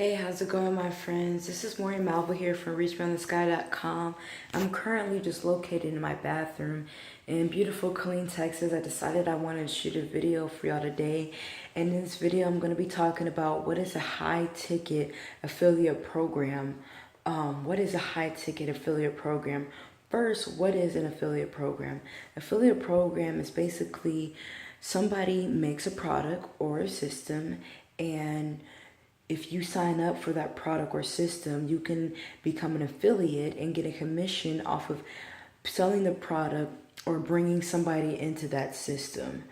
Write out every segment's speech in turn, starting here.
Hey, how's it going, my friends? This is Maureen Malvo here from ReachBeyondTheSky.com. I'm currently just located in my bathroom in beautiful Killeen, Texas. I decided I wanted to shoot a video for y'all today. And in this video, I'm going to be talking about what is a high-ticket affiliate program. What is a high-ticket affiliate program? First, what is an affiliate program? Affiliate program is basically somebody makes a product or a system, and if you sign up for that product or system, you can become an affiliate and get a commission off of selling the product or bringing somebody into that system.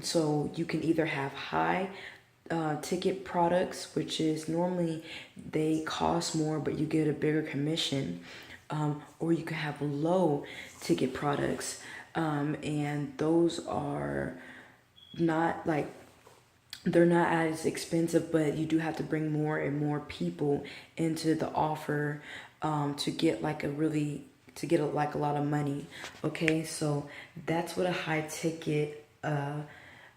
So you can either have high ticket products, which is normally they cost more, but you get a bigger commission. Or you can have low ticket products, and those are not like they're not as expensive, but you do have to bring more and more people into the offer to get like like a lot of money. Okay, so that's what a high ticket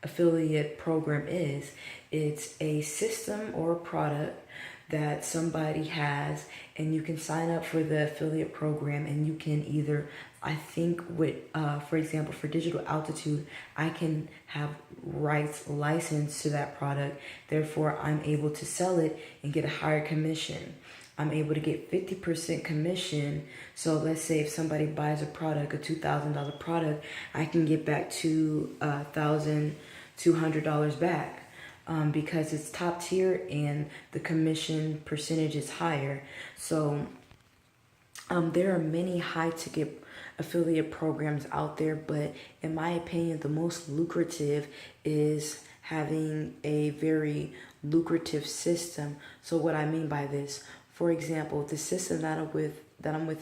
affiliate program is. It's a system or a product that somebody has, and you can sign up for the affiliate program, and you can either, I think with for example, for Digital Altitude, I can have rights license to that product, therefore I'm able to sell it and get a higher commission. I'm able to get 50% commission. So let's say if somebody buys a product, a $2,000 product, I can get back $2,200 back. Because it's top tier and the commission percentage is higher. So there are many high ticket affiliate programs out there, but in my opinion, the most lucrative is having a very lucrative system. So what I mean by this, for example, the system that I'm with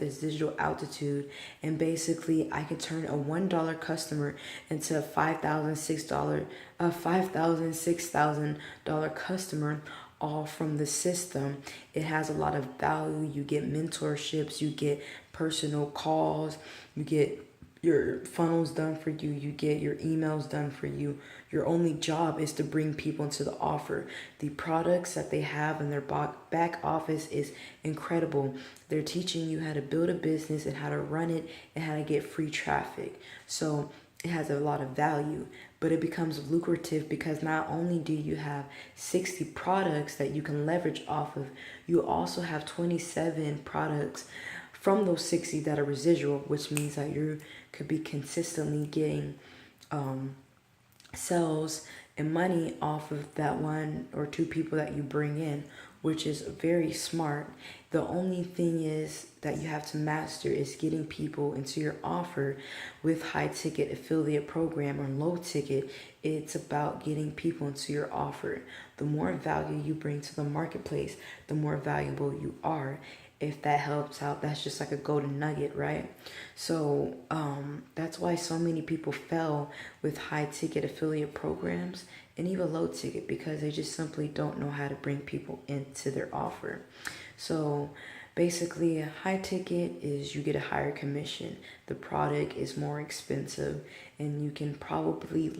is Digital Altitude, and basically I can turn a $1 customer into a $6,000 customer, all from the system. It has a lot of value. You get mentorships, you get personal calls, you get your funnels done for you, you get your emails done for you. Your only job is to bring people into the offer. The products that they have in their back office is incredible. They're teaching you how to build a business and how to run it and how to get free traffic. So it has a lot of value, but it becomes lucrative because not only do you have 60 products that you can leverage off of, you also have 27 products from those 60 that are residual, which means that you could be consistently getting sales and money off of that one or two people that you bring in, which is very smart. The only thing is that you have to master is getting people into your offer. With high ticket affiliate program or low ticket, it's about getting people into your offer. The more value you bring to the marketplace, the more valuable you are. If that helps out, that's just like a golden nugget, right? So that's why so many people fail with high ticket affiliate programs and even low ticket, because they just simply don't know how to bring people into their offer. So basically, a high ticket is you get a higher commission. The product is more expensive, and you can probably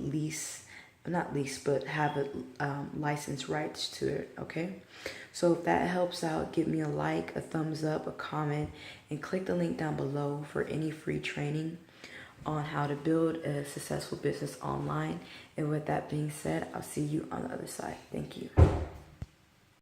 not lease, but have a license rights to it, okay? So if that helps out, give me a like, a thumbs up, a comment, and click the link down below for any free training on how to build a successful business online. And with that being said, I'll see you on the other side. Thank you.